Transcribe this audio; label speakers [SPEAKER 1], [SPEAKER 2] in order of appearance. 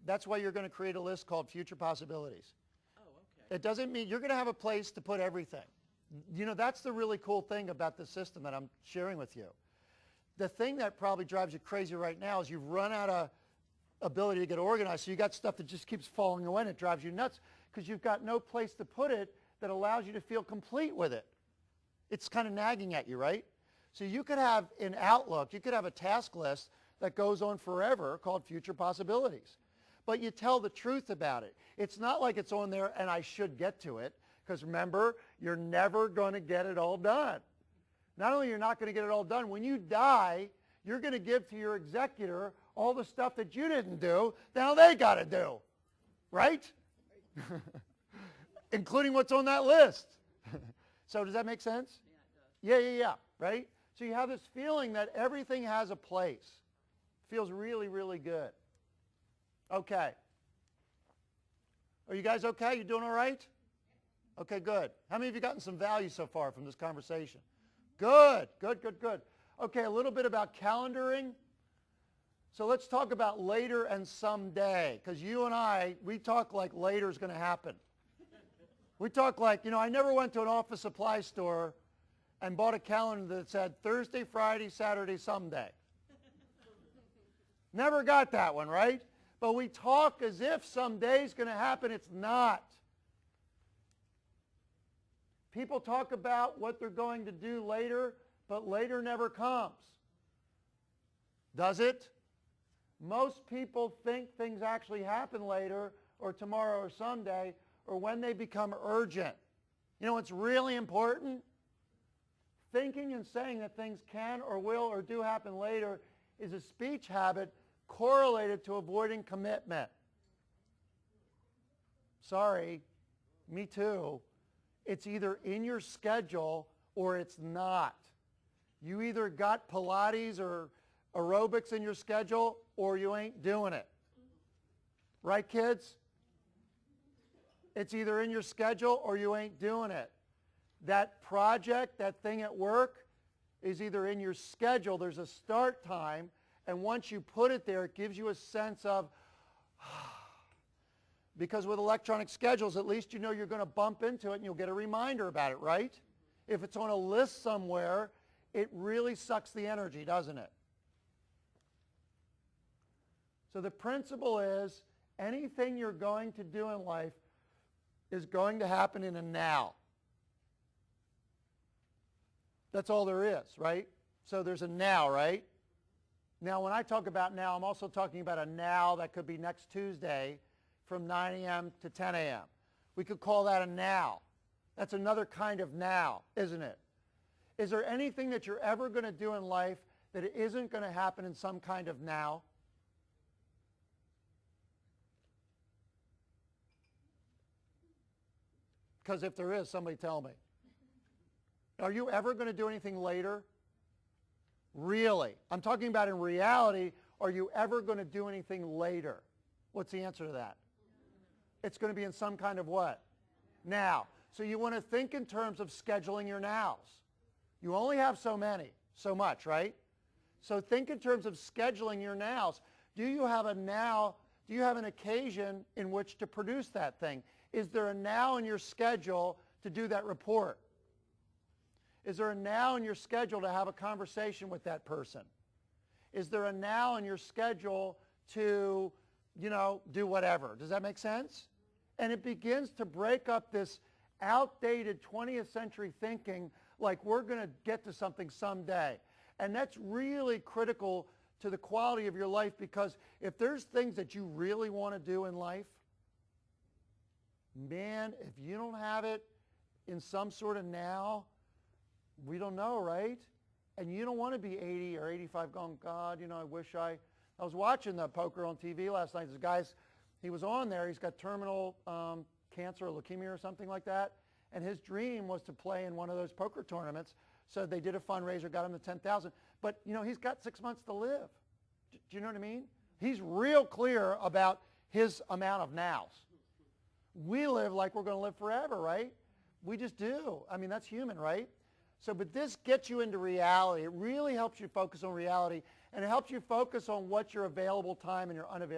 [SPEAKER 1] That's why you're going to create a list called future possibilities.
[SPEAKER 2] Oh, okay.
[SPEAKER 1] It doesn't mean you're going to have a place to put everything. You know, that's the really cool thing about the system that I'm sharing with you. The thing that probably drives you crazy right now is you've run out of ability to get organized, so you got stuff that just keeps falling away and it drives you nuts because you've got no place to put it that allows you to feel complete with it. It's kind of nagging at you, right? So you could have in Outlook, you could have a task list that goes on forever called future possibilities. But you tell the truth about it. It's not like it's on there and I should get to it, because remember, you're never going to get it all done. Not only you're not going to get it all done, when you die, you're going to give to your executor all the stuff that you didn't do, now they got to do, right? Including what's on that list. So does that make sense?
[SPEAKER 2] Yeah, it does.
[SPEAKER 1] Yeah, right? So you have this feeling that everything has a place. Feels really, really good. Okay. Are you guys okay? You doing all right? Okay, good. How many of you gotten some value so far from this conversation? Good, good, good, good. Okay, a little bit about calendaring. So let's talk about later and someday, because you and I, we talk like later is going to happen. We talk like, you know, I never went to an office supply store and bought a calendar that said Thursday, Friday, Saturday, someday. Never got that one, right? But we talk as if someday is going to happen. It's not. People talk about what they're going to do later, but later never comes. Does it? Most people think things actually happen later or tomorrow or someday or when they become urgent. You know what's really important? Thinking and saying that things can or will or do happen later is a speech habit correlated to avoiding commitment. Sorry, me too. It's either in your schedule or it's not. You either got Pilates or aerobics in your schedule or you ain't doing it. Right, kids? It's either in your schedule or you ain't doing it. That project, that thing at work is either in your schedule, there's a start time, and once you put it there, it gives you a sense of, because with electronic schedules, at least you know you're going to bump into it and you'll get a reminder about it, right? If it's on a list somewhere, it really sucks the energy, doesn't it? So the principle is anything you're going to do in life is going to happen in a now. That's all there is, right? So there's a now, right? Now, when I talk about now, I'm also talking about a now that could be next Tuesday from 9 a.m. to 10 a.m. We could call that a now. That's another kind of now, isn't it? Is there anything that you're ever going to do in life that it isn't going to happen in some kind of now? Because if there is, somebody tell me. Are you ever going to do anything later? Really? I'm talking about in reality, are you ever going to do anything later? What's the answer to that? It's going to be in some kind of what? Now. So you want to think in terms of scheduling your nows. You only have so much, right? So think in terms of scheduling your nows. Do you have a now, do you have an occasion in which to produce that thing? Is there a now in your schedule to do that report? Is there a now in your schedule to have a conversation with that person? Is there a now in your schedule to, you know, do whatever? Does that make sense? And it begins to break up this outdated 20th century thinking like we're going to get to something someday. And that's really critical to the quality of your life, because if there's things that you really want to do in life, man, if you don't have it in some sort of now, we don't know, right? And you don't want to be 80 or 85 going, God, you know, I wish I was watching the poker on TV last night. This guy's, he was on there. He's got terminal cancer or leukemia or something like that. And his dream was to play in one of those poker tournaments. So they did a fundraiser, got him to 10,000. But, you know, he's got 6 months to live. Do you know what I mean? He's real clear about his amount of nows. We live like we're going to live forever, right? We just do. I mean, that's human, right? So, but this gets you into reality. It really helps you focus on reality, and it helps you focus on what's your available time and your unavailable